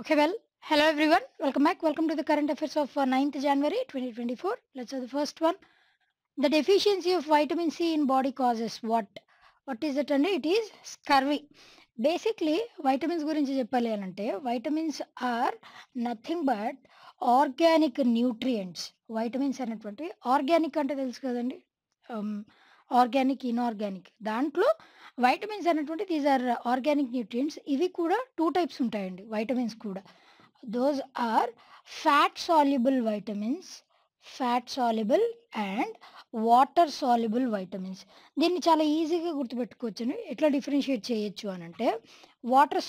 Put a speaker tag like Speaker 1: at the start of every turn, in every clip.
Speaker 1: Okay, well, hello everyone. Welcome back. Welcome to the current affairs of 9th January 2024. Let's have the first one. The deficiency of vitamin C in body causes what? What is it? And it is scurvy. Basically, vitamins గురించి చెప్పాలి అని అంటే vitamins are nothing but organic nutrients. Vitamins అనేటువంటి organic అంటే తెలుసు కదండి. Organic inorganic దాంట్లో vitamins అనేటువంటి దీస్ ఆర్ ఆర్గానిక్ న్యూట్రియంట్స్. ఇవి కూడా టూ టైప్స్ ఉంటాయండి వైటమిన్స్ కూడా. Those are fat soluble vitamins, fat soluble and water soluble vitamins. దీన్ని చాలా ఈజీగా గుర్తుపెట్టుకోవచ్చండి. ఎట్లా డిఫరెన్షియేట్ చేయొచ్చు అని అంటే వాటర్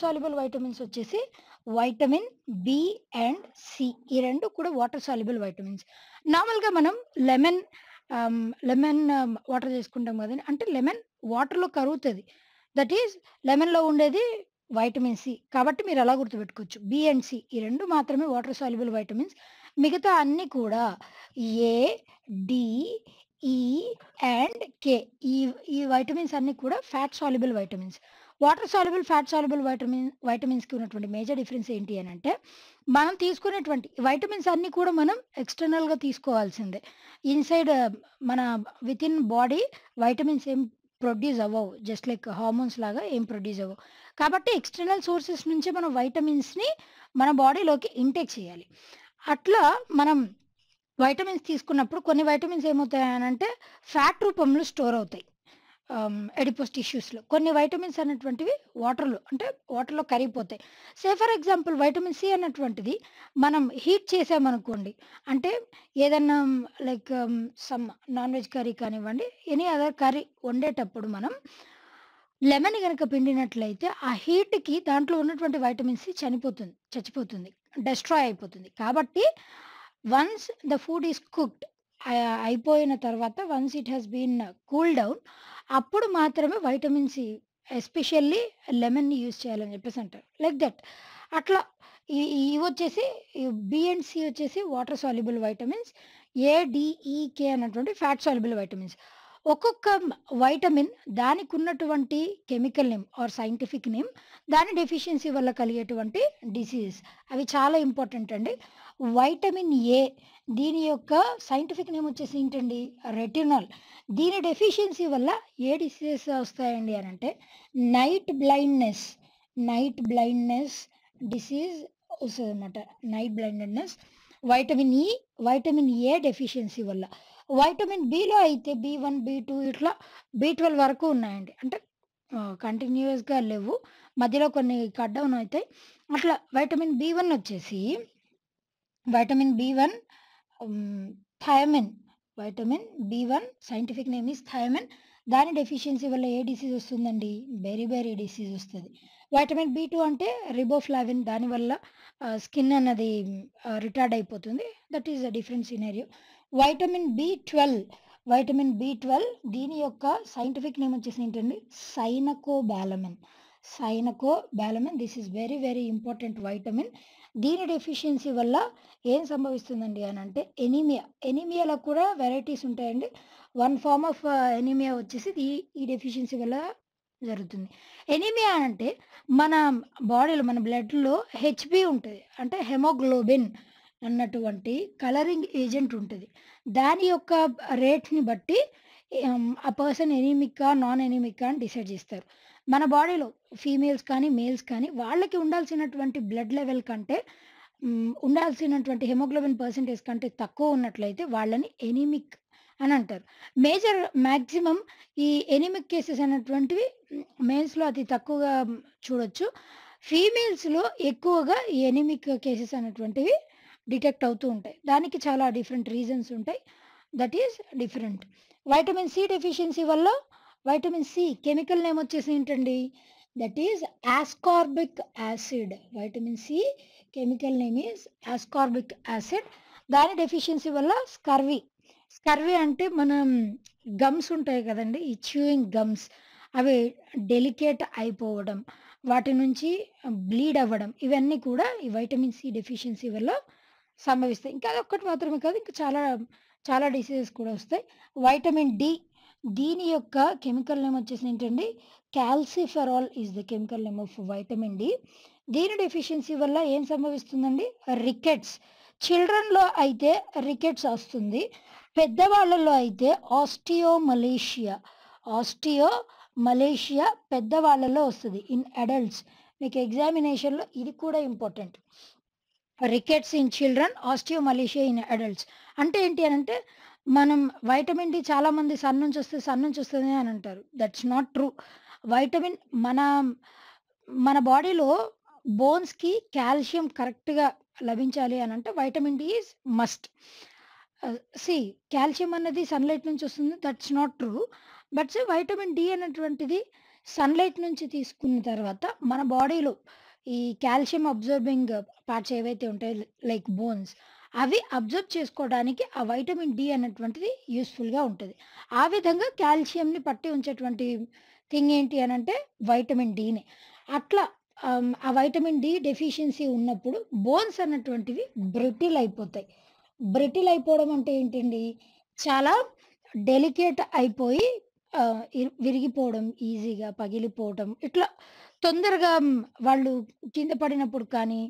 Speaker 1: సాల్యుబుల్ వైటమిన్స్ వచ్చేసి వైటమిన్ బి అండ్ సి. ఈ రెండు కూడా వాటర్ సాల్యుబుల్ వైటమిన్స్. నార్మల్గా మనం లెమన్ వాటర్ చేసుకుంటాం కదండి. అంటే లెమన్ వాటర్లో కరుగుతుంది. దట్ ఈస్ లెమన్లో ఉండేది వైటమిన్ సి. కాబట్టి మీరు అలా గుర్తుపెట్టుకోవచ్చు. బి అండ్ సి ఈ రెండు మాత్రమే వాటర్ సాల్యుబుల్ వైటమిన్స్. మిగతా అన్ని కూడా ఏ, డి, ఈ అండ్ కే ఈ వైటమిన్స్ అన్ని కూడా fat soluble vitamins. Water soluble, fat soluble వైటమిన్స్కి ఉన్నటువంటి మేజర్ డిఫరెన్స్ ఏంటి అని అంటే మనం తీసుకునేటువంటి వైటమిన్స్ అన్ని కూడా మనం ఎక్స్టర్నల్గా తీసుకోవాల్సిందే. ఇన్సైడ్ మన విత్ ఇన్ బాడీ వైటమిన్స్ ఏం ప్రొడ్యూస్ అవ్వవు. జస్ట్ లైక్ హార్మోన్స్ లాగా ఏం ప్రొడ్యూస్ అవ్వవు. కాబట్టి ఎక్స్టర్నల్ సోర్సెస్ నుంచి మనం వైటమిన్స్ని మన బాడీలోకి ఇంటేక్ చేయాలి. అట్లా మనం వైటమిన్స్ తీసుకున్నప్పుడు కొన్ని వైటమిన్స్ ఏమవుతాయి అని అంటే ఫ్యాట్ రూపంలో స్టోర్ అవుతాయి ఎడిపోస్ టిష్యూస్లో. కొన్ని వైటమిన్స్ అనేటువంటివి వాటర్లో కరిగిపోతాయి. Say for example vitamin C అన్నటువంటిది మనం హీట్ చేసామనుకోండి, అంటే ఏదన్నా like some non veg curry కానివ్వండి, ఎనీ అదర్ కర్రీ వండేటప్పుడు మనం లెమన్ కనుక పిండినట్లయితే ఆ హీట్కి దాంట్లో ఉన్నటువంటి వైటమిన్ సి చచ్చిపోతుంది, డెస్ట్రాయ్ అయిపోతుంది. కాబట్టి once the food is cooked అయిపోయిన తర్వాత once it has been cool down, అప్పుడు మాత్రమే వైటమిన్ సి ఎస్పెషల్లీ లెమన్ని యూజ్ చేయాలని చెప్పేసి అంటారు. Like that. అట్లా ఇవి వచ్చేసి బి అండ్ సి వచ్చేసి వాటర్ సాల్యుబుల్ వైటమిన్స్, ఏడిఈకే అన్నటువంటి ఫ్యాట్ సాల్యుబుల్ వైటమిన్స్. ఒక్కొక్క వైటమిన్ దానికి ఉన్నటువంటి chemical name or scientific name, దాని డెఫిషియన్సీ వల్ల కలిగేటువంటి డిసీజెస్ అవి చాలా ఇంపార్టెంట్ అండి. వైటమిన్ ఏ, దీని యొక్క సైంటిఫిక్ నేమ్ వచ్చేసి ఏంటండి? రెటినాల్. దీని డెఫిషియన్సీ వల్ల ఏ డిసీజెస్ వస్తాయండి అని అంటే నైట్ బ్లైండ్నెస్ డిసీజ్ వస్తుంది అనమాట. Night blindness vitamin A deficiency వల్ల. వైటమిన్ బిలో అయితే బి1, బి2 ఇట్లా బి12 వరకు ఉన్నాయండి. అంటే కంటిన్యూస్గా లేవు, మధ్యలో కొన్ని కట్ డౌన్ అవుతాయి. అట్లా వైటమిన్ బి1 వచ్చేసి thiamine. Vitamin B one scientific name is thiamine. దాని డెఫిషియన్సీ వల్ల ఏ డిసీజ్ వస్తుందండి? బెరీ డిసీజ్ వస్తుంది. వైటమిన్ బి2 అంటే రిబోఫ్లావిన్, దానివల్ల స్కిన్ అన్నది రిటార్డ్ అయిపోతుంది. That is a different scenario. Vitamin బి12 దీని యొక్క సైంటిఫిక్ నేమ్ వచ్చేసి ఏంటండి? Cyanocobalamin. This is very important vitamin. దీని డెఫిషియన్సీ వల్ల ఏం సంభవిస్తుందండి అని అంటే ఎనీమియాలో కూడా వెరైటీస్ ఉంటాయండి. వన్ ఫార్మ్ ఆఫ్ ఎనీమియా వచ్చేసి ఈ డెఫిషియన్సీ వల్ల జరుగుతుంది. ఎనీమియా అంటే మన బాడీలో, మన బ్లడ్లో హెచ్బి ఉంటుంది, అంటే హెమోగ్లోబిన్ అన్నటువంటి కలరింగ్ ఏజెంట్ ఉంటుంది. దాని యొక్క రేట్ని బట్టి ఆ పర్సన్ ఎనీమికా నాన్ ఎనీమికా అని డిసైడ్ చేస్తారు. మన బాడీలో ఫీమేల్స్ కానీ మేల్స్ కానీ వాళ్ళకి ఉండాల్సినటువంటి బ్లడ్ లెవెల్ కంటే ఉండాల్సినటువంటి హెమోగ్లోబిన్ పర్సెంటేజ్ కంటే తక్కువ ఉన్నట్లయితే వాళ్ళని ఎనీమిక్ అని అంటారు. మ్యాక్సిమం ఈ ఎనీమిక్ కేసెస్ అనేటువంటివి మేల్స్లో అతి తక్కువగా చూడొచ్చు. ఫీమేల్స్లో ఎక్కువగా ఈ ఎనీమిక్ కేసెస్ అనేటువంటివి డిటెక్ట్ అవుతూ ఉంటాయి. దానికి చాలా డిఫరెంట్ రీజన్స్ ఉంటాయి. That is different. Vitamin C deficiency వల్ల వైటమిన్ సి కెమికల్ నేమ్ వచ్చేసి ఏంటండి? That is ascorbic acid. Vitamin C chemical name is ascorbic acid. దాని డెఫిషియన్సీ వల్ల స్కర్వీ అంటే మనం గమ్స్ ఉంటాయి కదండి, ఈ చ్యూయింగ్ గమ్స్, అవి డెలికేట్ అయిపోవడం, వాటి నుంచి బ్లీడ్ అవ్వడం, ఇవన్నీ కూడా ఈ వైటమిన్ సి డెఫిషియన్సీ వల్ల సంభవిస్తాయి. ఇంకా అదొక్కటి మాత్రమే కాదు, ఇంకా చాలా డిసీజెస్ కూడా వస్తాయి. వైటమిన్ డి దీని యొక్క కెమికల్ నేమ్ వచ్చేసి ఏంటండి? Calciferol is the chemical name of vitamin D. దీని డెఫిషియన్సీ వల్ల ఏం సంభవిస్తుందండి? రికెట్స్. చిల్డ్రన్‌లో అయితే రికెట్స్ వస్తుంది. పెద్దవాళ్ళలో అయితే ఆస్టియోమలేషియా పెద్దవాళ్ళలో వస్తది. In adults. మీకు ఎగ్జామినేషన్‌లో ఇది కూడా important. Rickets in children, osteomalacia in adults. అంటే ఏంటి అనంటే, మనం వైటమిన్ డి చాలామంది సన్ నుంచి వస్తది అని అంటారు. That's not true. వైటమిన్ మన మన బాడీలో బోన్స్‌కి కాల్షియం కరెక్ట్‌గా లభించాలి అనంటే vitamin D is must. See calcium అన్నది సన్‌లైట్ నుంచి వస్తుంది. That's not true. But vitamin D అనేటువంటిది సన్‌లైట్ నుంచి తీసుకున్న తర్వాత మన బాడీలో ఈ కాల్షియం అబ్జార్బింగ్ పార్ట్స్ ఏవైతే ఉంటాయో లైక్ బోన్స్ అవి అబ్జర్వ్ చేసుకోవడానికి ఆ వైటమిన్ డి అనేటువంటిది యూస్‌ఫుల్‌గా ఉంటది. ఆ విధంగా కాల్షియంని పట్టి ఉంచేటువంటి థింగ్ ఏంటి అనంటే వైటమిన్ డీనే. అట్లా ఆ వైటమిన్ డి డెఫిషియన్సీ ఉన్నప్పుడు బోన్స్ అన్నటువంటివి బ్రిటిల్ అయిపోతాయి. బ్రిటిల్ అయిపోవడం అంటే ఏంటండి? చాలా డెలికేట్ అయిపోయి విరిగిపోవడం, ఈజీగా పగిలిపోవటం ఇట్లా తొందరగా వాళ్ళు కింద పడినప్పుడు కానీ,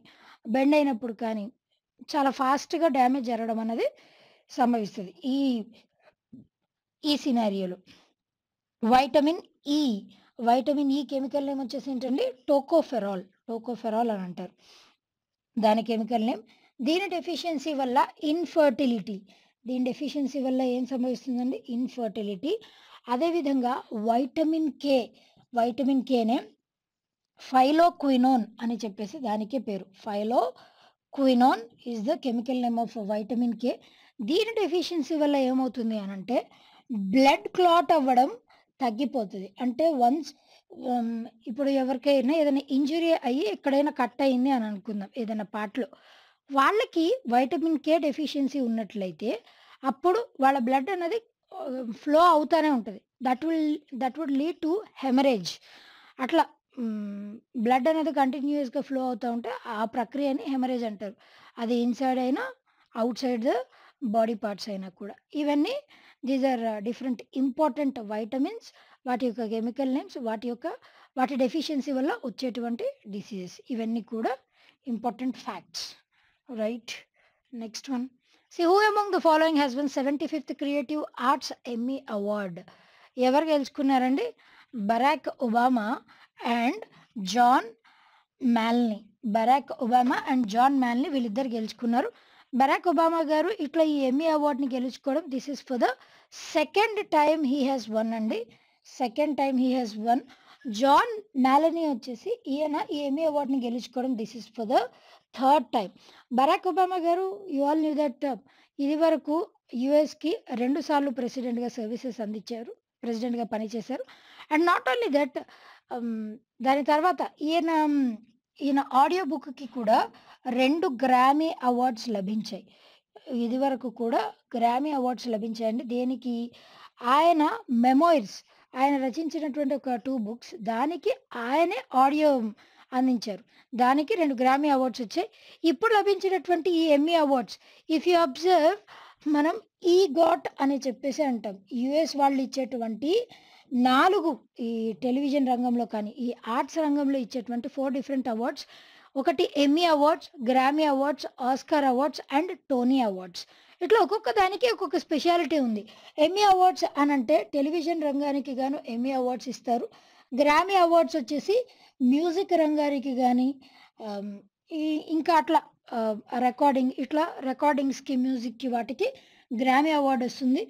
Speaker 1: బెండ్ అయినప్పుడు కానీ చాలా ఫాస్ట్‌గా డ్యామేజ్ జరగడం అన్నది సంభవిస్తది. ఈ సినారియోలో. Vitamin E. Vitamin E chemical name వచ్చేసి ఏంటండి? టోకోఫెరాల్ అని అంటారు. దాని కెమికల్ నేమ్. దీని డెఫిషియన్సీ వల్ల ఇన్‌ఫర్టిలిటీ. దీని డెఫిషియన్సీ వల్ల ఏం సంభవిస్తుందండి? ఇన్‌ఫర్టిలిటీ. అదేవిధంగా వైటమిన్ కేనే ఫైలోక్వినోన్ అని చెప్పేసి దానికే పేరు. Phylloquinone is the chemical name of vitamin K. దీని డెఫిషియన్సీ వల్ల ఏమవుతుంది అనంటే బ్లడ్ క్లాట్ అవ్వడం తగ్గిపోతది. అంటే వన్స్ ఇప్పుడు ఎవరికైనా ఏదైనా ఇంజ్యూరీ అయ్యి ఎక్కడైనా కట్ అయింది అని అనుకుందాం ఏదైనా పార్ట్‌లో. వాళ్ళకి వైటమిన్ కే డెఫిషియన్సీ ఉన్నట్లయితే అప్పుడు వాళ్ళ బ్లడ్ అనేది ఫ్లో అవుతానే ఉంటది. That would lead to haemorrhage. అట్లా బ్లడ్ అనేది కంటిన్యూయస్‌గా ఫ్లో అవుతా ఉంటే ఆ ప్రక్రియని హెమరేజ్ అంటారు. అది ఇన్‌సైడ్ అయినా, outside the body parts అయినా కూడా. ఇవన్నీ these are different important vitamins. వాటి యొక్క కెమికల్ నేమ్స్, వాటి డెఫిషియన్సీ వల్ల వచ్చేటువంటి డిసీజెస్. ఇవన్నీ కూడా important facts. Right. Next one. Who among the following has win 75th creative arts Emmy award? ఎవరు గెలుచుకున్నారండి? Barack Obama and John Malney. వీళ్ళిద్దరు గెలుచుకున్నారు. బరాక్ ఒబామా గారు ఇట్లా ఈ ఎమ్మీ అవార్డ్‌ని గెలుచుకోవడం this is for the second time he has won అండి. Second time he has won. John Malney వచ్చేసి ఈయన ఈ ఎమ్మీ అవార్డ్‌ని గెలుచుకోవడం this is for the third time. Barack Obama గారు యూ ఆల్ న్యూ దట్ ఇదివరకు యూఎస్‌కి 2 సార్లు ప్రెసిడెంట్‌గా పనిచేశారు. అండ్ నాట్ ఓన్లీ దట్ దాని తర్వాత ఈయన ఆడియో బుక్‌కి కూడా 2 గ్రామీ అవార్డ్స్ లభించాయి. ఇదివరకు కూడా గ్రామీ అవార్డ్స్ లభించాయండి. దేనికి? ఆయన మెమోయిర్స్ ఆయన రచించినటువంటి ఒక 2 బుక్స్ దానికి ఆయనే ఆడియో అందించారు. దానికి 2 గ్రామీ అవార్డ్స్ వచ్చాయి. ఇప్పుడు లభించినటువంటి ఈ Emmy awards if you observe మనం ఈగాట్ అని చెప్పేసి అంటాం. యూఎస్ వాళ్ళు ఇచ్చేటువంటి 4 ఈ టెలివిజన్ రంగంలో కానీ, ఈ ఆర్ట్స్ రంగంలో ఇచ్చేటువంటి 4 డిఫరెంట్ అవార్డ్స్. ఒకటి Emmy awards, Grammy awards, Oscar awards and Tony awards. ఇట్లా ఒక్కొక్క దానికి ఒక్కొక్క స్పెషాలిటీ ఉంది. ఎమ్మీ అవార్డ్స్ అనంటే టెలివిజన్ రంగానికి గాను ఎమ్మీ అవార్డ్స్ ఇస్తారు. గ్రామీ అవార్డ్స్ వచ్చేసి మ్యూజిక్ రంగానికి గానీ ఆహ్, ఈ ఇంకా అట్లా రికార్డింగ్స్‌కి, మ్యూజిక్‌కి వాటికి గ్రామీ అవార్డ్ వస్తుంది.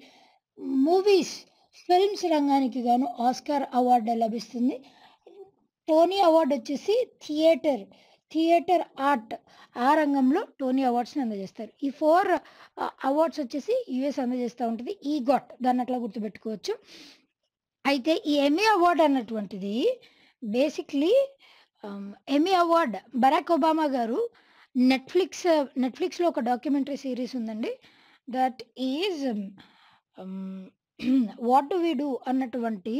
Speaker 1: మూవీస్, ఫిల్మ్స్ రంగానికి గాను ఆస్కార్ అవార్డ్ లభిస్తుంది. టోనీ అవార్డ్ వచ్చేసి థియేటర్ ఆర్ట్ ఆ రంగంలో టోనీ అవార్డ్స్‌ని అందజేస్తారు. ఈ 4 అవార్డ్స్ వచ్చేసి యూఎస్ అందజేస్తా ఉంటది. ఈగాట్ దాన్ని అట్లా గుర్తుపెట్టుకోవచ్చు. అయితే ఈ ఎమ్మీ అవార్డ్ అన్నటువంటిది basically Emmy award Barack Obama గారు నెట్‌ఫ్లిక్స్‌లో ఒక డాక్యుమెంటరీ సీరీస్ ఉందండి. That is hmm. What do we do అన్నటువంటి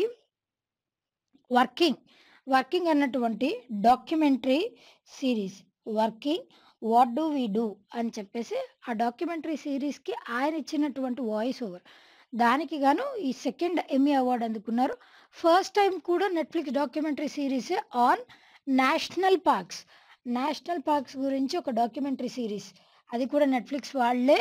Speaker 1: వర్కింగ్, వర్కింగ్ అన్నటువంటి documentary series. Working what do we do అని చెప్పేసి ఆ డాక్యుమెంటరీ సీరీస్‌కి ఆయన ఇచ్చినటువంటి వాయిస్ ఓవర్. దానికి గాను ఈ సెకండ్ ఎమ్మీ అవార్డ్ అందుకున్నారు. ఫస్ట్ టైం కూడా Netflix documentary series on national parks. National parks గురించి ఒక డాక్యుమెంటరీ సీరీస్. అది కూడా నెట్‌ఫ్లిక్స్ వాళ్ళే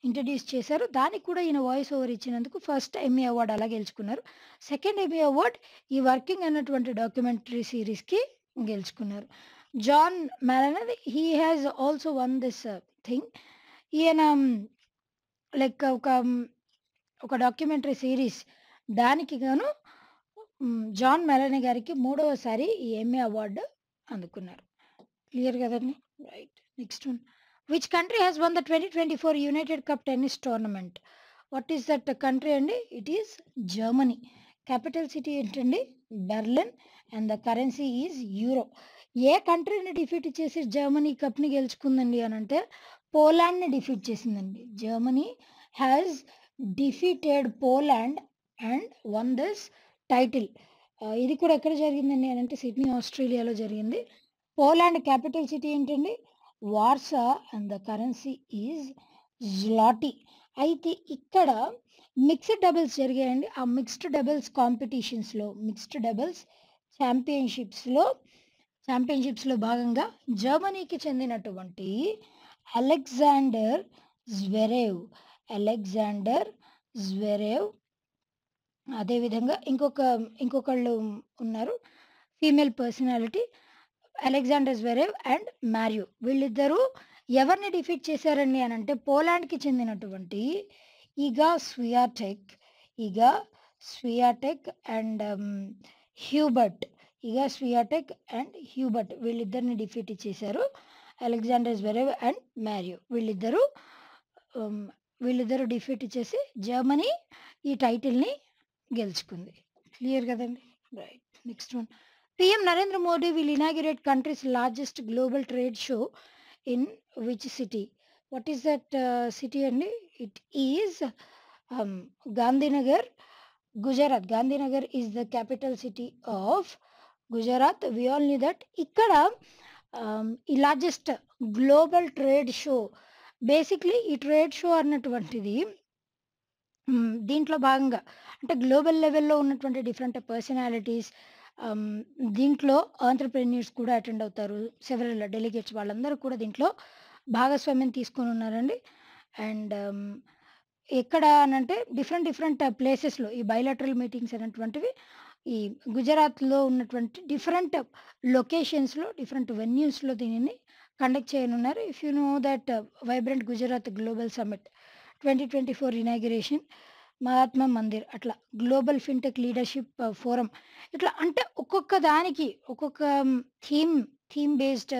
Speaker 1: ఇంట్రొడ్యూస్ చేశారు. దానికి కూడా ఈయన వాయిస్ ఓవర్ ఇచ్చినందుకు ఫస్ట్ ఎమ్మీ అవార్డ్ అలా గెలుచుకున్నారు. సెకండ్ ఎమ్మీ అవార్డ్ ఈ వర్కింగ్ అన్నటువంటి డాక్యుమెంటరీ సీరీస్‌కి గెలుచుకున్నారు. John Malner he has also won this thing. ఈయన లైక్ ఒక డాక్యుమెంటరీ సీరీస్ దానికి గాను జాన్ మెలనీ గారికి మూడవసారి ఈ ఎమ్మీ అవార్డ్ అందుకున్నారు. క్లియర్ కదండి? Right. Next one. Which country has won the 2024 United Cup tennis tournament? What is that country అండి? It is Germany. Capital city ఏంటండి? Berlin. And the currency is euro. ఏ కంట్రీని defeat చేసి Germany కప్ని గెలుచుకుందండి అని అంటే పోలాండ్ని డిఫీట్ చేసిందండి. Germany has defeated Poland and won this title. ఇది కూడా ఎక్కడ జరిగిందండి అని అంటే సిడ్నీ ఆస్ట్రేలియాలో జరిగింది. పోలాండ్ క్యాపిటల్ సిటీ ఏంటండి? Warsaw. And the currency is zloty. అయితే ఇక్కడ మిక్స్డ్ డబుల్స్ జరిగాయండి. ఆ మిక్స్డ్ డబుల్స్ కాంపిటీషన్స్లో మిక్స్డ్ డబుల్స్ ఛాంపియన్షిప్స్లో భాగంగా జర్మనీకి చెందినటువంటి అలెగ్జాండర్ జ్వెరేవ్ అదేవిధంగా ఇంకొకళ్ళు ఉన్నారు female personality, Alexander Zverev and Mario. వీళ్ళిద్దరూ ఎవరిని డిఫీట్ చేశారండి అని అంటే పోలాండ్కి చెందినటువంటి ఇగా స్వియాటెక్ అండ్ హ్యూబర్ట్. వీళ్ళిద్దరిని డిఫీట్ చేశారు. అలెగ్జాండర్ జ్వెరేవ్ అండ్ మ్యారియో వీళ్ళిద్దరూ డిఫీట్ చేసి జర్మనీ ఈ టైటిల్ని గెలుచుకుంది. క్లియర్ కదండి? Right. Next one. PM Narendra Modi will inaugurate country's largest global trade show in which city? What is that city అండి? It is Gandhinagar, Gujarat. Gandhinagar is the capital city of Gujarat. We all knew that. ఇక్కడ ఈ largest global trade show, basically ఈ trade show అన్నటువంటిది దీంట్లో భాగంగా అంటే global లెవెల్లో ఉన్నటువంటి డిఫరెంట్ పర్సనాలిటీస్, దీంట్లో ఆంటర్‌ప్రెన్యూర్స్ కూడా అటెండ్ అవుతారు. సెవెరల్ డెలిగేట్స్ వాళ్ళందరూ కూడా దీంట్లో భాగస్వామ్యం తీసుకొని ఉన్నారండి. అండ్ ఎక్కడ అనంటే డిఫరెంట్ ప్లేసెస్‌లో ఈ బైలాటరల్ మీటింగ్స్ అనేటువంటివి ఈ గుజరాత్‌లో ఉన్నటువంటి డిఫరెంట్ లొకేషన్స్‌లో, డిఫరెంట్ వెన్యూస్‌లో దీనిని కండక్ట్ చేయనున్నారు. If you know that vibrant Gujarat global summit 2024 inauguration, Mahatma Mandir, అట్లా గ్లోబల్ ఫిన్టెక్ లీడర్షిప్ ఫోరం, ఇట్లా అంటే ఒక్కొక్క దానికి ఒక్కొక్క థీమ్ బేస్డ్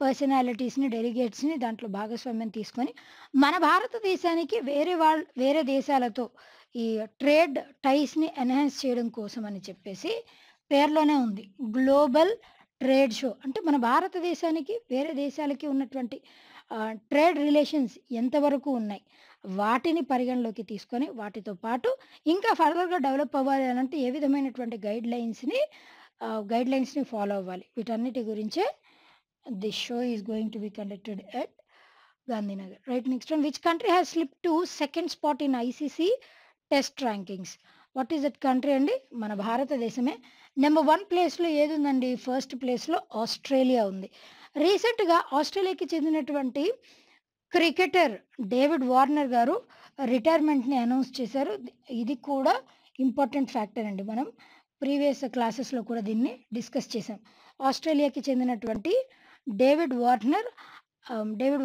Speaker 1: పర్సనాలిటీస్‌ని, డెలిగేట్స్‌ని దాంట్లో భాగస్వామ్యం తీసుకొని మన భారతదేశానికి వేరే దేశాలతో ఈ ట్రేడ్ టైస్‌ని ఎన్హాన్స్ చేయడం కోసం అని చెప్పేసి పేరులోనే ఉంది. గ్లోబల్ ట్రేడ్ షో అంటే మన భారతదేశానికి వేరే దేశాలకి ఉన్నటువంటి ట్రేడ్ రిలేషన్స్ ఎంతవరకు ఉన్నాయి, వాటిని పరిగణలోకి తీసుకొని వాటితో పాటు ఇంకా ఫర్దర్‌గా డెవలప్ అవ్వాలి అనంటే ఏ విధమైనటువంటి గైడ్‌లైన్స్‌ని ఫాలో అవ్వాలి. వీటన్నిటి గురించే this show is going to be conducted at Gandhinagar. Right. Next one. Which country has slipped to second spot in ICC test rankings? What is that country అండి? మన భారతదేశమే. నెంబర్ 1 ప్లేస్‌లో ఏది ఉందండి? ఫస్ట్ ప్లేస్‌లో ఆస్ట్రేలియా ఉంది. రీసెంట్‌గా ఆస్ట్రేలియాకి చెందినటువంటి క్రికెటర్ డేవిడ్ వార్నర్ గారు రిటైర్మెంట్‌ని అనౌన్స్ చేశారు. ఇది కూడా ఇంపార్టెంట్ ఫ్యాక్టర్ అండి. మనం ప్రీవియస్ క్లాసెస్‌లో కూడా దీన్ని డిస్కస్ చేసాం. ఆస్ట్రేలియాకి చెందినటువంటి డేవిడ్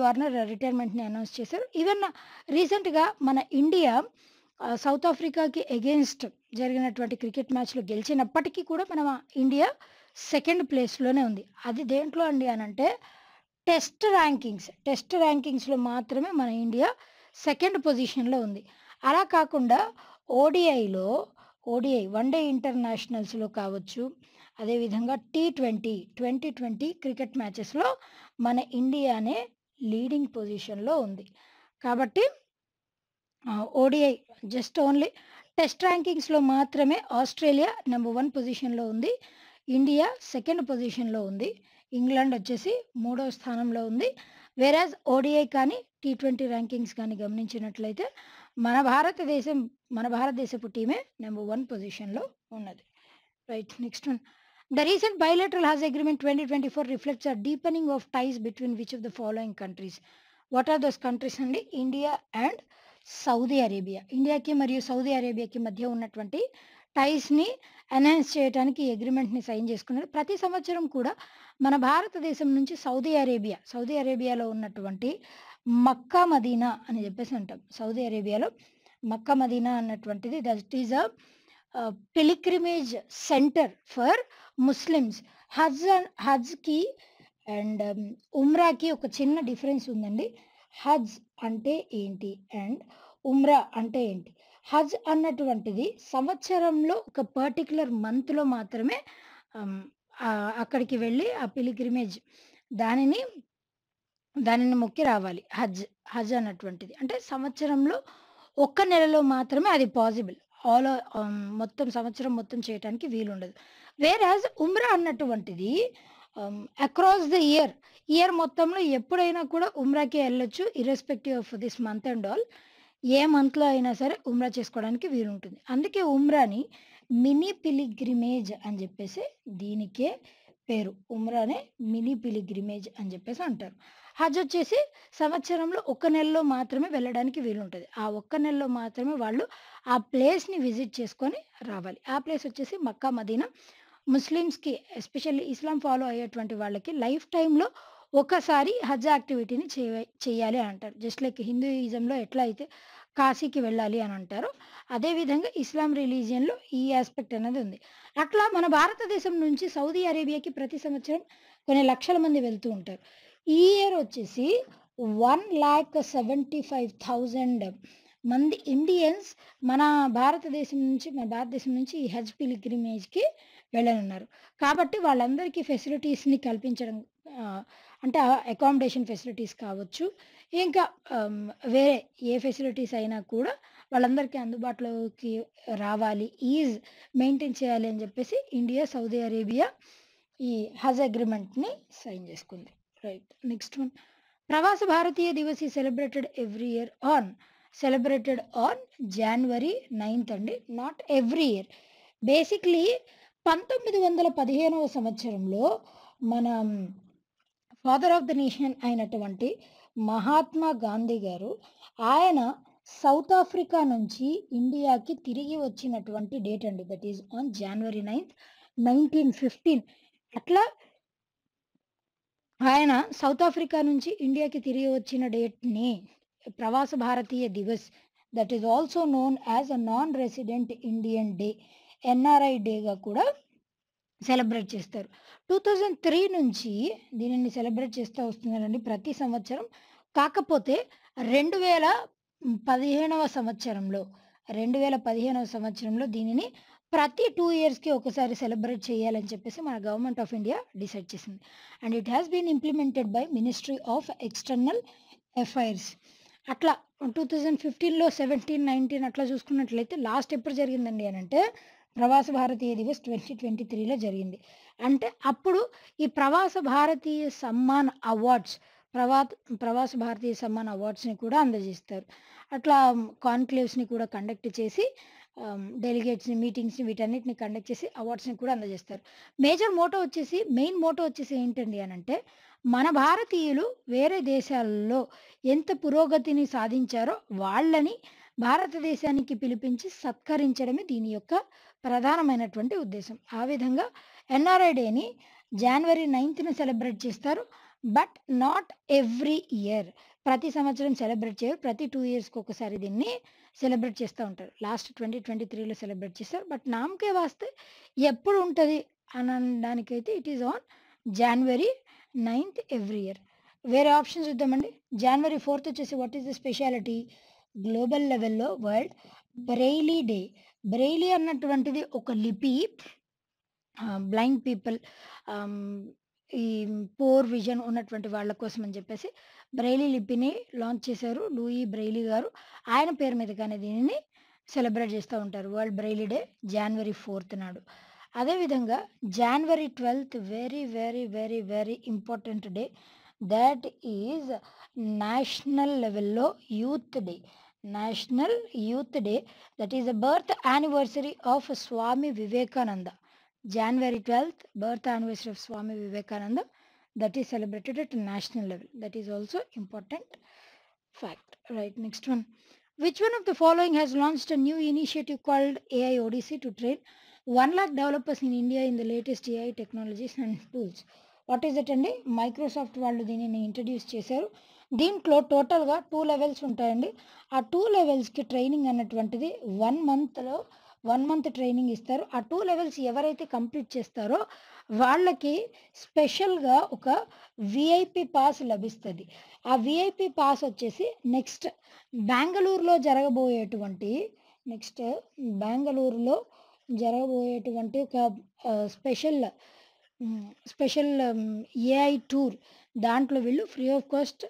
Speaker 1: వార్నర్ రిటైర్మెంట్‌ని అనౌన్స్ చేశారు. ఈవెన్ రీసెంట్‌గా మన ఇండియా సౌత్ ఆఫ్రికాకి అగెయిన్స్ట్ జరిగినటువంటి క్రికెట్ మ్యాచ్‌లో గెలిచినప్పటికీ కూడా మన ఇండియా సెకండ్ ప్లేస్‌లోనే ఉంది. అది దేంట్లో అండి అనంటే టెస్ట్ ర్యాంకింగ్స్‌లో మాత్రమే మన ఇండియా సెకండ్ పొజిషన్‌లో ఉంది. అలా కాకుండా ఓడిఐ వన్ డే ఇంటర్నేషనల్స్‌లో కావచ్చు, అదేవిధంగా T20 క్రికెట్ మ్యాచెస్‌లో మన ఇండియానే లీడింగ్ పొజిషన్‌లో ఉంది. కాబట్టి ఓడిఐ జస్ట్ ఓన్లీ టెస్ట్ ర్యాంకింగ్స్‌లో మాత్రమే ఆస్ట్రేలియా నెంబర్ 1 పొజిషన్‌లో ఉంది. ఇండియా సెకండ్ పొజిషన్‌లో ఉంది. ఇంగ్లాండ్ వచ్చేసి 3వ స్థానంలో ఉంది. వేరాజ్ ఓడిఐ కానీ T20 ర్యాంకింగ్స్ కానీ గమనించినట్లయితే మన భారతదేశపు టీమే నెంబర్ 1 పొజిషన్‌లో ఉన్నది. Right. Next one. The recent bilateral Hajj agreement 2024 reflects a deepening of ties between which of the following countries? What are those countries అండి? India and Saudi Arabia. ఇండియాకి మరియు సౌదీ అరేబియాకి మధ్య ఉన్నటువంటి టైస్‌ని ఎన్హాన్స్ చేయడానికి ఈ అగ్రీమెంట్‌ని సైన్ చేసుకున్నారు. ప్రతి సంవత్సరం కూడా మన భారతదేశం నుంచి సౌదీ అరేబియాలో ఉన్నటువంటి మక్కా మదీనా అని చెప్పేసి అంటాం. సౌదీ అరేబియాలో మక్కా మదీనా అన్నటువంటిది that is a pilgrimage centre for Muslims. హజ్‌కి అండ్ ఉమ్రాకి ఒక చిన్న డిఫరెన్స్ ఉందండి. హజ్ అంటే ఏంటి? అండ్ ఉమ్రా అంటే ఏంటి? హజ్ అన్నటువంటిది సంవత్సరంలో ఒక పర్టిక్యులర్ మంత్‌లో మాత్రమే ఆహ్, అక్కడికి వెళ్ళి ఆ పిలిగ్రిమేజ్ దానిని దానిని మొక్కి రావాలి. హజ్ అన్నటువంటిది. అంటే సంవత్సరంలో ఒక్క నెలలో మాత్రమే అది పాసిబుల్. మొత్తం సంవత్సరం మొత్తం చేయటానికి వీలుండదు. వేరాజ్ ఉమ్రా అన్నటువంటిది అక్రాస్ ద ఇయర్ మొత్తంలో ఎప్పుడైనా కూడా ఉమ్రాకి ఎళ్ళొచ్చు. Irrespective of this month and all. ఏ మంత్‌లో అయినా సరే ఉమ్రా చేసుకోవడానికి వీలుంటుంది. అందుకే ఉమ్రాని మినీ పిలిగ్రిమేజ్ అని చెప్పేసి దీనికే పేరు. ఉమ్రానే మినీ పిలిగ్రిమేజ్ అని చెప్పేసి అంటారు. హజ్ వచ్చేసి సంవత్సరంలో ఒక నెలలో మాత్రమే వెళ్ళడానికి వీలుంటది. ఆ ఒక్క నెలలో మాత్రమే వాళ్ళు ఆ ప్లేస్‌ని విజిట్ చేసుకొని రావాలి. ఆ ప్లేస్ వచ్చేసి మక్కా, మదీనా. ముస్లిమ్స్‌కి ఎస్పెషల్లీ ఇస్లాం ఫాలో అయ్యేటువంటి వాళ్ళకి లైఫ్ టైమ్‌లో ఒకసారి హజ్ యాక్టివిటీని చేయాలి అని అంటారు. జస్ట్ లైక్ హిందూయిజంలో ఎట్లా అయితే కాశీకి వెళ్ళాలి అని అంటారో, అదే విధంగా ఇస్లాం రిలీజియన్‌లో ఈ యాస్పెక్ట్ అనేది ఉంది. అట్లా మన భారతదేశం నుంచి సౌదీ అరేబియాకి ప్రతి సంవత్సరం కొన్ని లక్షల మంది వెళ్తూ ఉంటారు. ఈ ఇయర్ వచ్చేసి 1,75,000 మంది ఇండియన్స్ మన భారతదేశం నుంచి ఈ హజ్ పిలిగ్రిమేజ్‌కి వెళ్ళనున్నారు. కాబట్టి వాళ్ళందరికీ ఫెసిలిటీస్‌ని కల్పించడం అంటే అకామిడేషన్ ఫెసిలిటీస్ కావచ్చు. ఇంకా వేరే ఏ ఫెసిలిటీస్ అయినా కూడా వాళ్ళందరికీ అందుబాటులోకి రావాలి. మెయింటైన్ చేయాలి అని చెప్పేసి ఇండియా, సౌదీ అరేబియా ఈ హజ్ అగ్రీమెంట్‌ని సైన్ చేసుకుంది. Right. Next one. Pravasa Bharatiya Divas is celebrated on January 9th అండి. Not every year. బేసిక్‌లీ 1915వ సంవత్సరంలో మన ఫాదర్ ఆఫ్ ద నేషన్ అయినటువంటి మహాత్మా గాంధీ గారు ఆయన సౌత్ ఆఫ్రికా నుంచి ఇండియాకి తిరిగి వచ్చినటువంటి డేట్ అండి. That is on January 9th, 1915. అట్లా ఆయన సౌత్ ఆఫ్రికా నుంచి ఇండియాకి తిరిగి వచ్చిన డేట్‌ని Pravasa Bharatiya Divas that is also known as a non resident Indian day, NRI డేగా కూడా సెలబ్రేట్ చేస్తారు. 2003 నుంచి దీనిని సెలబ్రేట్ చేస్తా వస్తున్నారండి ప్రతి సంవత్సరం. కాకపోతే 2015వ సంవత్సరంలో దీనిని ప్రతి 2 ఇయర్స్‌కి ఒకసారి సెలబ్రేట్ చేయాలని చెప్పేసి మన గవర్నమెంట్ ఆఫ్ ఇండియా డిసైడ్ చేసింది. And it has been implemented by ministry of external affairs. అట్లా 2015లో, 17, 19 అట్లా చూసుకున్నట్లయితే లాస్ట్ ఎప్పుడు జరిగిందండి అనంటే ప్రవాస భారతీయ దివస్ 2023లో జరిగింది. అంటే అప్పుడు ఈ ప్రవాస భారతీయ సమ్మాన్ అవార్డ్స్ ప్రవాస భారతీయ సమ్మాన్ అవార్డ్స్‌ని కూడా అందజేస్తారు. అట్లా కాన్క్లేవ్స్‌ని కూడా కండక్ట్ చేసి డెలిగేట్స్‌ని, మీటింగ్స్‌ని వీటన్నిటిని కండక్ట్ చేసి అవార్డ్స్‌ని కూడా అందజేస్తారు. మెయిన్ మోటో వచ్చేసి ఏంటండి అనంటే మన భారతీయులు వేరే దేశాల్లో ఎంత పురోగతిని సాధించారో వాళ్ళని భారతదేశానికి పిలిపించి సత్కరించడమే దీని యొక్క ప్రధానమైనటువంటి ఉద్దేశం. ఆ విధంగా ఎన్ఆర్ఐ డేని January 9థ్‌న సెలబ్రేట్ చేస్తారు. But not every year. ప్రతి సంవత్సరం సెలబ్రేట్ చేయరు. ప్రతి 2 ఇయర్స్‌కి ఒకసారి దీన్ని సెలబ్రేట్ చేస్తా ఉంటారు. లాస్ట్ 2023లో సెలబ్రేట్ చేశారు. బట్ నామ్‌కే వాస్తే ఎప్పుడు ఉంటది అనడానికైతే it is on January 9th every year. వేరే ఆప్షన్స్ చూద్దామండి. January 4th వచ్చేసి what is the speciality? Global లెవెల్‌లో వరల్డ్ బ్రెయిలీ డే. బ్రెయిలీ అన్నటువంటిది ఒక లిపి. బ్లైండ్ పీపుల్ ఈ పూర్ విజన్ ఉన్నటువంటి వాళ్ళ కోసం అని చెప్పేసి బ్రెయిలీ లిపిని లాంచ్ చేశారు లూయి బ్రెయిలీ గారు. ఆయన పేరు మీదగానే దీనిని సెలబ్రేట్ చేస్తూ ఉంటారు. World Braille day January 4th నాడు. అదేవిధంగా January 12th very very very very important day. That is national లెవెల్‌లో youth day. National youth day, that is the birth anniversary of Swami Vivekananda. January 12th, birth anniversary of Swami Vivekananda, that is celebrated at national level. That is also important fact. Right, next one. Which one of the following has launched a new initiative called AI Odyssey to train 1 lakh developers in India in the latest AI technologies and tools? What is it అండి? Microsoft వాళ్ళు దీనిని introduce చేశారు. దీంట్లో టోటల్గా 2 levels ఉంటాయండి. ఆ 2 లెవెల్స్కి training అన్నటువంటిది 1 month training ఇస్తారు. ఆ 2 లెవెల్స్ ఎవరైతే కంప్లీట్ చేస్తారో వాళ్ళకి స్పెషల్గా ఒక విఐపి పాస్ లభిస్తుంది. ఆ విఐపి పాస్ వచ్చేసి నెక్స్ట్ బెంగళూరులో జరగబోయేటువంటి ఒక స్పెషల్ ఏఐ టూర్, దాంట్లో వీళ్ళు free of cost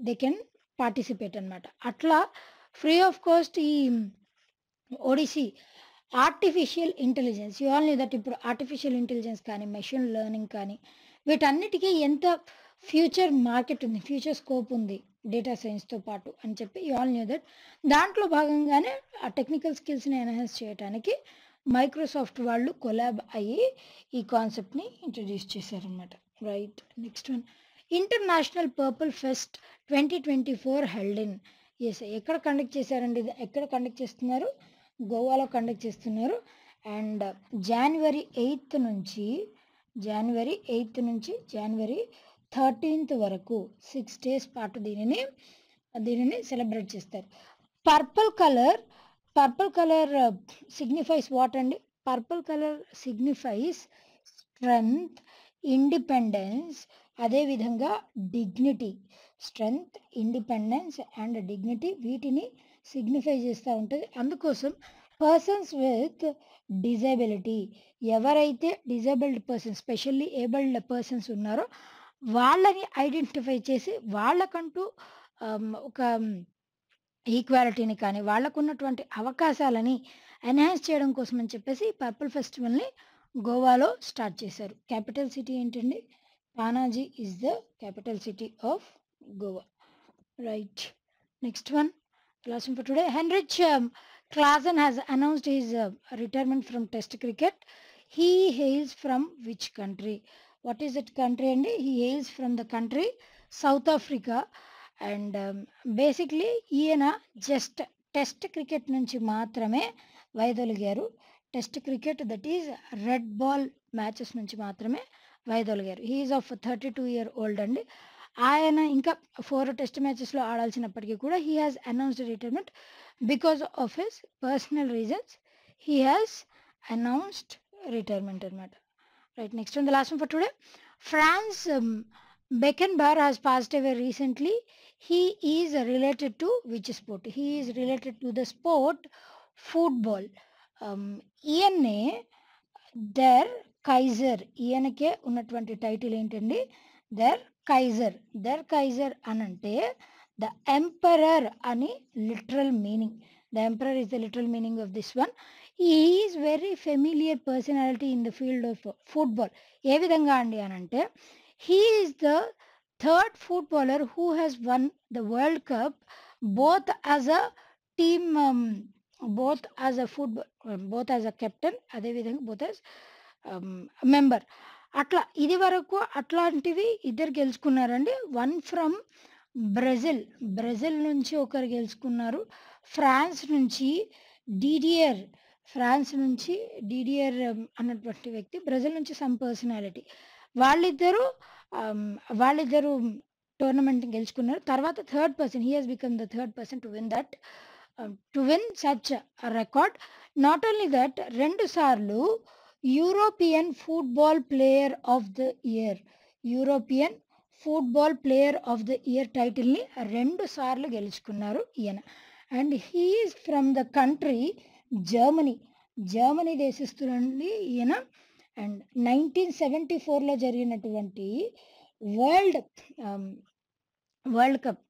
Speaker 1: they can participate అనమాట. అట్లా ఫ్రీ ఆఫ్ కాస్ట్ ఈ Odyssey artificial intelligence, you all know that ఇప్పుడు ఆర్టిఫిషియల్ ఇంటెలిజెన్స్ కానీ మెషిన్ లెర్నింగ్ కానీ వీటన్నిటికీ ఎంత ఫ్యూచర్ మార్కెట్ ఉంది, ఫ్యూచర్ స్కోప్ ఉంది డేటా సైన్స్తో పాటు అని చెప్పి యూ ఆల్ నో దట్. దాంట్లో భాగంగానే ఆ టెక్నికల్ స్కిల్స్ని ఎన్హాన్స్ చేయడానికి మైక్రోసాఫ్ట్ వాళ్ళు కొలాబ్ అయ్యి ఈ కాన్సెప్ట్ని ఇంట్రడ్యూస్ చేశారనమాట. Right, next one. International purple pest 2024 held in ఎక్కడ కండక్ట్ చేశారండి? ఇది ఎక్కడ కండక్ట్ చేస్తున్నారు? గోవాలో కండక్ట్ చేస్తున్నారు. అండ్ జనవరి 8th నుంచి జనవరి 13th వరకు 6 days పాటు దీనిని సెలబ్రేట్ చేస్తారు. పర్పుల్ కలర్ సిగ్నిఫైస్ వాట్ అండి? Purple colour signifies strength, independence, అదేవిధంగా dignity. Strength, independence and dignity వీటిని సిగ్నిఫై చేస్తూ ఉంటుంది. అందుకోసం పర్సన్స్ విత్ డిజబిలిటీ, ఎవరైతే disabled persons, specially abled persons ఉన్నారో వాళ్ళని ఐడెంటిఫై చేసి వాళ్ళకంటూ ఒక ఈక్వాలిటీని కానీ వాళ్ళకున్నటువంటి అవకాశాలని ఎన్హాన్స్ చేయడం కోసం అని చెప్పేసి పర్పుల్ ఫెస్టివల్ని గోవాలో స్టార్ట్ చేశారు. క్యాపిటల్ సిటీ ఏంటండి? Panaji is the capital city of Goa. Right, next one. Last one for today. Henrich Klaasen has announced his retirement from Test cricket. He hails from which country? What is that country? And he hails from the country South Africa. And basically ఈయన just test cricket నుంచి మాత్రమే వైదొలిగారు. Test cricket, that is red ball matches నుంచి మాత్రమే వైదొలిగారు. He is of 32 year old అండి. ఆయన ఇంకా 4 టెస్ట్ మ్యాచెస్లో ఆడాల్సినప్పటికీ కూడా he has announced retirement because of his personal reasons. He has announced retirement అనమాట. Right, next one, the last one for today. Franz Beckenbauer has passed away recently. He is related to which sport? He is related to the sport football. ఈయన్నే Der Kaiser, ఈయనకే ఉన్నటువంటి title ఏంటండి? Der Kaiser అనంటే the emperor అని literal meaning. The emperor is the literal meaning of this one. ఈ is very familiar personality in the field of football. ఏ విధంగా అండి అనంటే he is the third footballer who has won the World Cup both as a team, both as a captain, అదే విధంగా both as member. అట్లా ఇది వరకు అట్లాంటివి ఇద్దరు గెలుచుకున్నారండి. వన్ ఫ్రమ్ బ్రెజిల్ నుంచి ఒకరు గెలుచుకున్నారు. ఫ్రాన్స్ నుంచి డిడియర్ అన్నటువంటి వ్యక్తి, బ్రెజిల్ నుంచి సమ్ పర్సనాలిటీ, వాళ్ళిద్దరూ టోర్నమెంట్ గెలుచుకున్నారు. తర్వాత third person, he has become the third person to win such record. Not only that, 2 సార్లు European football player of the year టైటిల్ని 2 సార్లు గెలుచుకున్నారు ఈయన. And he is from the country Germany దేశస్తులండి ఈయన. అండ్ 1974లో జరిగినటువంటి వరల్డ్ కప్,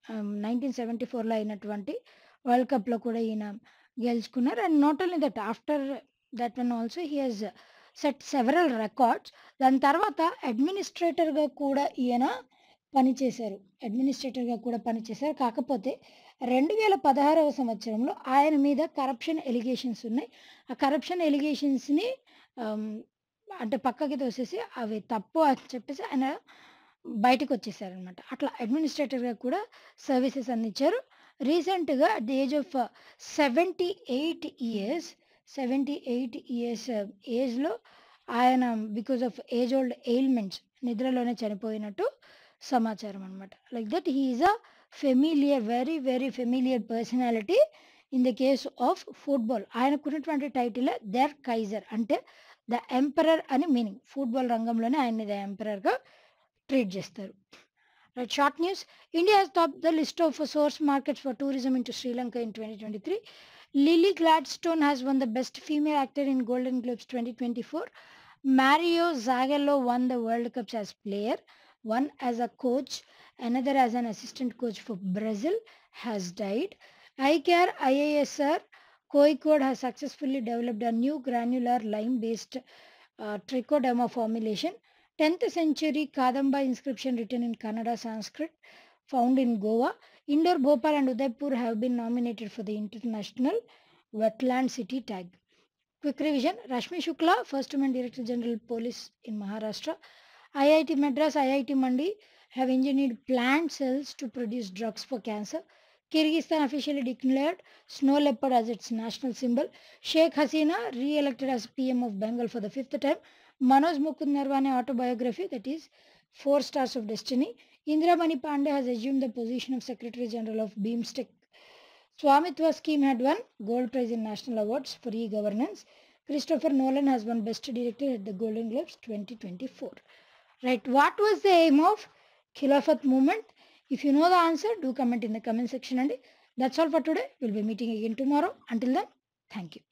Speaker 1: 1974లో అయినటువంటి world కప్లో కూడా ఈయన గెలుచుకున్నారు. And not only that, after that one also he has set several records. దాని తర్వాత అడ్మినిస్ట్రేటర్గా కూడా పనిచేశారు. కాకపోతే 2016వ సంవత్సరంలో ఆయన మీద కరప్షన్ ఎలిగేషన్స్ ఉన్నాయి. ఆ కరప్షన్ ఎలిగేషన్స్‌ని ఆహ్, అంటే పక్కకి తోసేసి అవి తప్పు అని చెప్పేసి ఆయన బయటకొచ్చేసారనమాట. అట్లా అడ్మినిస్ట్రేటర్‌గా కూడా సర్వీసెస్ అందించారు. రీసెంట్‌గా at the age of 78 years 78 years ఏజ్‌లో ఆయన because of age old ailments నిద్రలోనే చనిపోయినట్టు సమాచారం అనమాట. Like that he is a very very familiar personality in the case of football. ఆయనకున్నటువంటి టైటిలే దర్ కైజర్ అంటే ద ఎంపరర్ అని మీనింగ్. ఫుట్బాల్ రంగంలోనే ఆయన్ని ద ఎంపరర్‌గా ట్రీట్ చేస్తారు. Right, short news. India has topped the list of source markets for tourism into Sri Lanka in 2023. Lily Gladstone has won the Best Female Actor in Golden Globes 2024. Mario Zagallo won the World Cups as player, one as a coach, another as an assistant coach for Brazil, has died. iCare IASR Coicode has successfully developed a new granular lime-based trichoderma formulation. 10th century Kadamba inscription written in Kannada Sanskrit found in Goa. Indore, Bhopal and Udaipur have been nominated for the International Wetland City tag. Quick revision. Rashmi Shukla, First Woman Director General Police in Maharashtra. IIT Madras, IIT Mandi have engineered plant cells to produce drugs for cancer. Kyrgyzstan officially declared snow leopard as its national symbol. Sheikh Hasina re-elected as PM of Bengal for the 5th time. Manoj Mukund Narwane autobiography, that is 4 Stars of Destiny. Indramani Pandey has assumed the position of Secretary General of BIMSTEC. Swamitwa scheme had won Gold Prize in National Awards for e-governance. Christopher Nolan has won Best Director at the Golden Globes 2024. Right, what was the aim of Khilafat movement? If you know the answer, do comment in the comment section. And that's all for today. We'll be meeting again tomorrow. Until then, thank you.